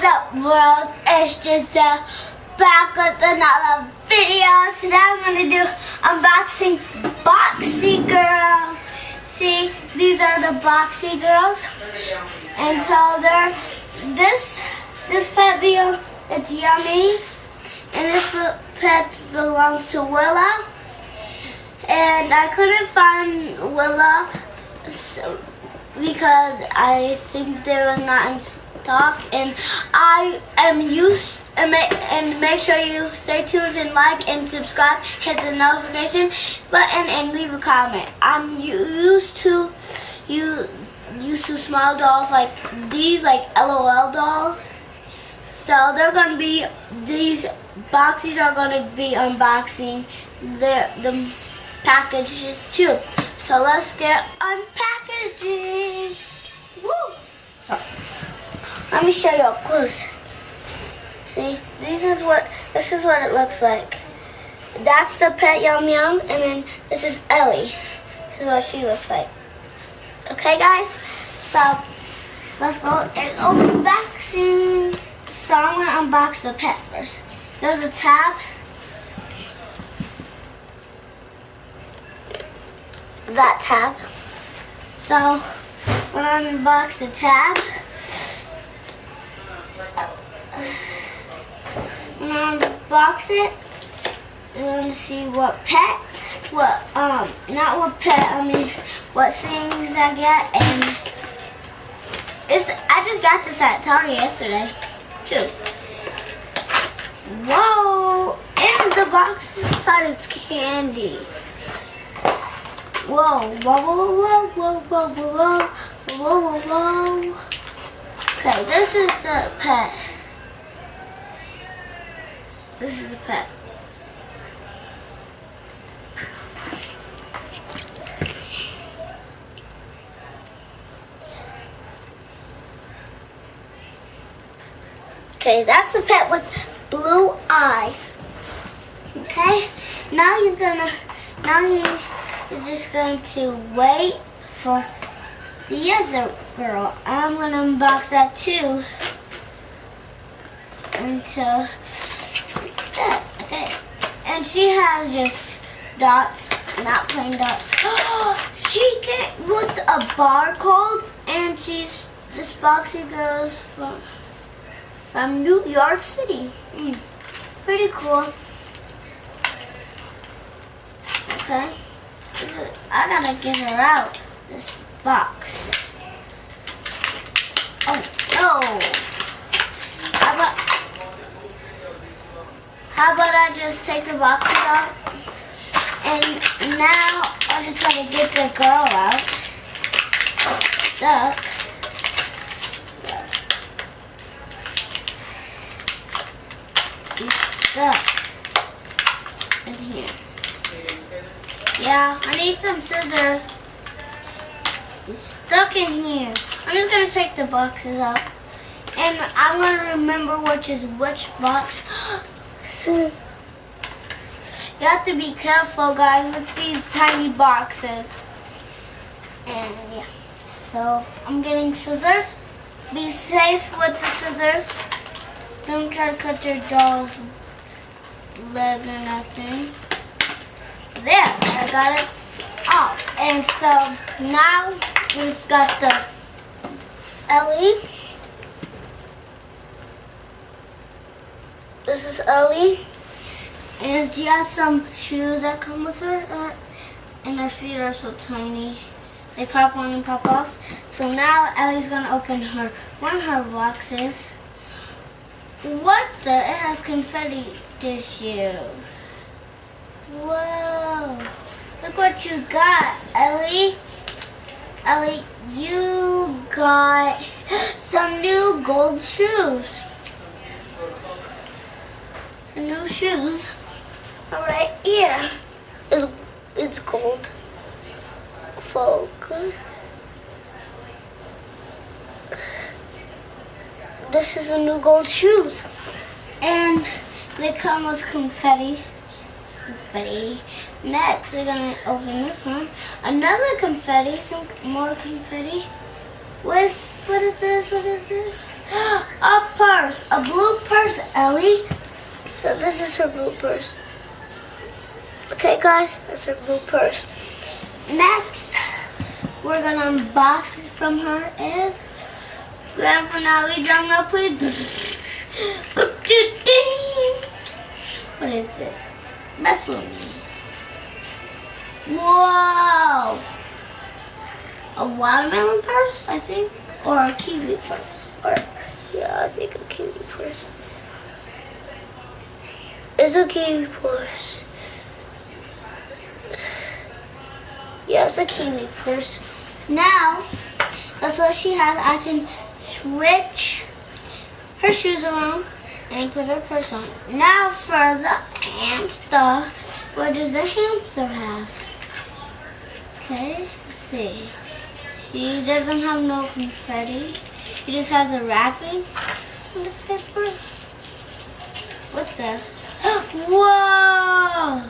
What's up, world? It's just back with another video. Today I'm going to do unboxing Boxy Girls. See, these are the Boxy Girls. And so they're, this pet video, it's Yummies. And this pet belongs to Willa. And I couldn't find Willa because I think they were not in stock, and I am used and make sure you stay tuned and like and subscribe, hit the notification button and leave a comment. I'm used to small dolls like these, like LOL dolls. So they're gonna be, these boxies are gonna be unboxing the packages too. So let's get unpackaging. Woo! So let me show you up close. See, this is what it looks like. That's the pet Yum Yum, and then this is Ellie. This is what she looks like. Okay, guys. So let's go and unboxing. So I'm gonna unbox the pet first. There's a tab. That tab. So when I unbox the tab, when I unbox it, I'm gonna see what pet, not what pet, I mean what things I get, and I just got this at Target yesterday too. Whoa! In the box inside it's candy. Whoa, whoa, whoa, whoa, whoa, whoa, whoa, whoa, whoa. Okay, this is the pet. This is the pet. Okay, that's the pet with blue eyes. Okay, now he's just going to wait for the other girl. I'm going to unbox that too. Until that, okay. And she has just dots, not plain dots. She was a barcode, and she's this Boxy Girls from New York City. Pretty cool. Okay. I gotta get her out this box. Oh no! How about I just take the boxes out? And now I just gotta get the girl out. Stuck. He's stuck in here. Yeah, I need some scissors. He's stuck in here. I'm just going to take the boxes out. And I'm going to remember which is which box. You have to be careful, guys, with these tiny boxes. And yeah. So, I'm getting scissors. Be safe with the scissors. Don't try to cut your doll's leg or nothing. There, I got it off. And so now we just got the Ellie. This is Ellie. And she has some shoes that come with her. And her feet are so tiny. They pop on and pop off. So now Ellie's going to open one of her boxes. What the? It has confetti tissue. Whoa! Look what you got, Ellie. Ellie, you got some new gold shoes. New shoes. All right, yeah. It's gold. Focus. This is a new gold shoes, and they come with confetti. Next, we're gonna open this one. Another confetti, some more confetti. With, what is this? A purse. purse, a blue purse, Ellie. So this is her blue purse. Okay, guys, that's her blue purse. Next, we're gonna unbox it from her. Is grand finale drum roll, please. What is this? Mess with me. Whoa! A watermelon purse, I think, or a kiwi purse. Or yeah, I think a kiwi purse. It's a kiwi purse. Yeah, it's a kiwi purse. Now, that's what she has. I can switch her shoes around and put her purse on. Now for the hamster. What does the hamster have? Okay, let's see. He doesn't have no confetti. He just has a wrapping. What's that for? What's that? Whoa!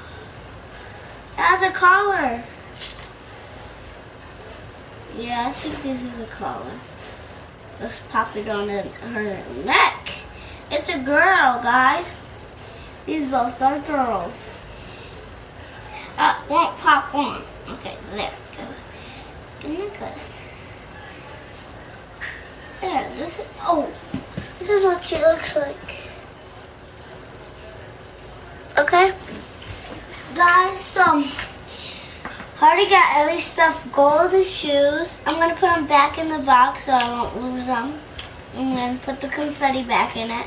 It has a collar. Yeah, I think this is a collar. Let's pop it on her neck. It's a girl, guys. These both are girls. Won't pop on. Okay, there we go. The necklace. There, this is what she looks like. Okay, guys, so I already got Ellie's stuffed golden shoes. I'm gonna put them back in the box so I won't lose them. And then put the confetti back in it.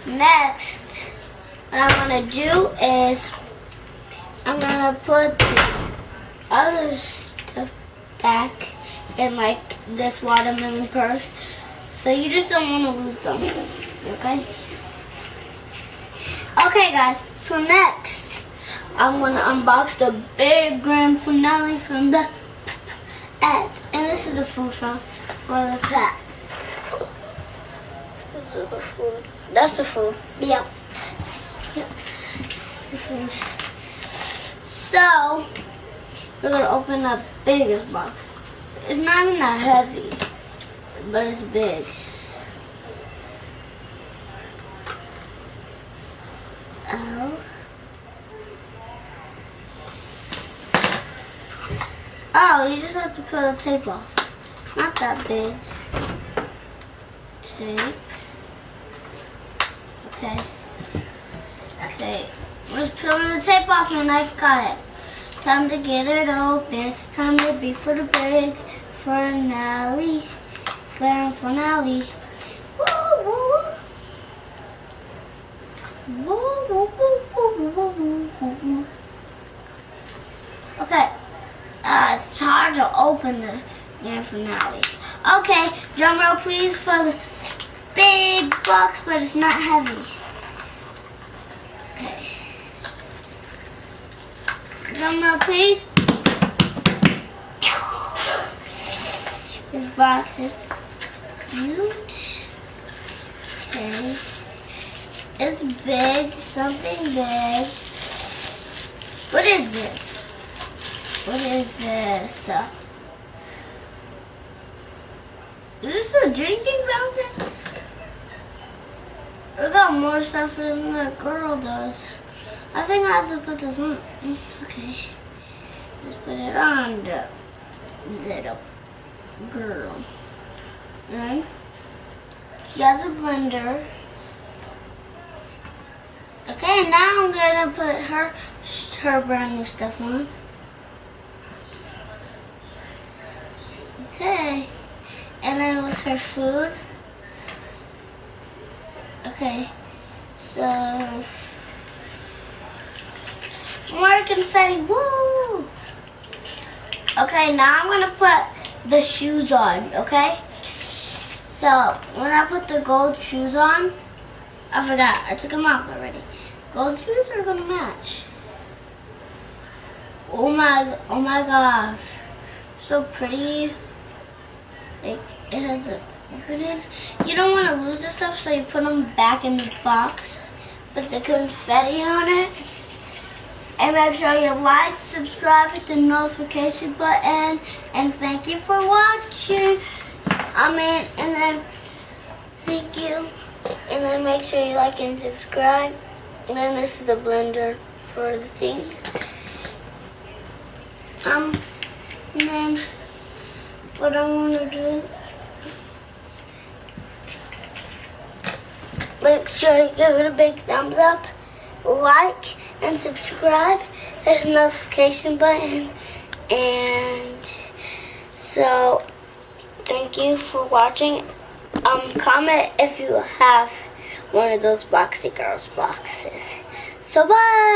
Next, what I'm gonna do is I'm gonna put the other stuff back in like this watermelon purse. So you just don't want to lose them, okay? Okay, guys, so next I'm gonna unbox the big grand finale from the pet. And this is the food for the pet. This is the food. That's the food. Yep. The food. So, we're going to open the biggest box. It's not even that heavy, but it's big. Oh, you just have to peel the tape off. Not that big. Tape. Okay. We're peeling the tape off and I got it. Time to get it open. Time to be for the big finale. Grand finale. Woo, woo, woo. Woo, woo, woo, woo, woo, woo. Okay. It's hard to open the grand finale. Okay, drum roll please for the big box, but it's not heavy. Okay. Drum roll please. This box is cute. Okay. It's big, something big. What is this? What is this? Is this a drinking fountain? We got more stuff than the girl does. I think I have to put this on. Okay. Let's put it on the little girl. Right? She has a blender. Okay, now I'm gonna put her brand new stuff on. Okay, and then with her food. Okay, so more confetti, woo! Okay, now I'm gonna put the shoes on, okay? So when I put the gold shoes on, I forgot, I took them off already. Gold shoes are gonna match. Oh my gosh, so pretty. Like, it has a opening. You don't want to lose the stuff, so you put them back in the box with the confetti on it. And make sure you like, subscribe, hit the notification button, and thank you for watching. And then Thank you. And then make sure you like and subscribe. And then this is the blender for the thing. And then what I'm gonna do, make sure you give it a big thumbs up, like and subscribe. Hit the notification button. And so thank you for watching. Comment if you have one of those Boxy Girls boxes. So bye.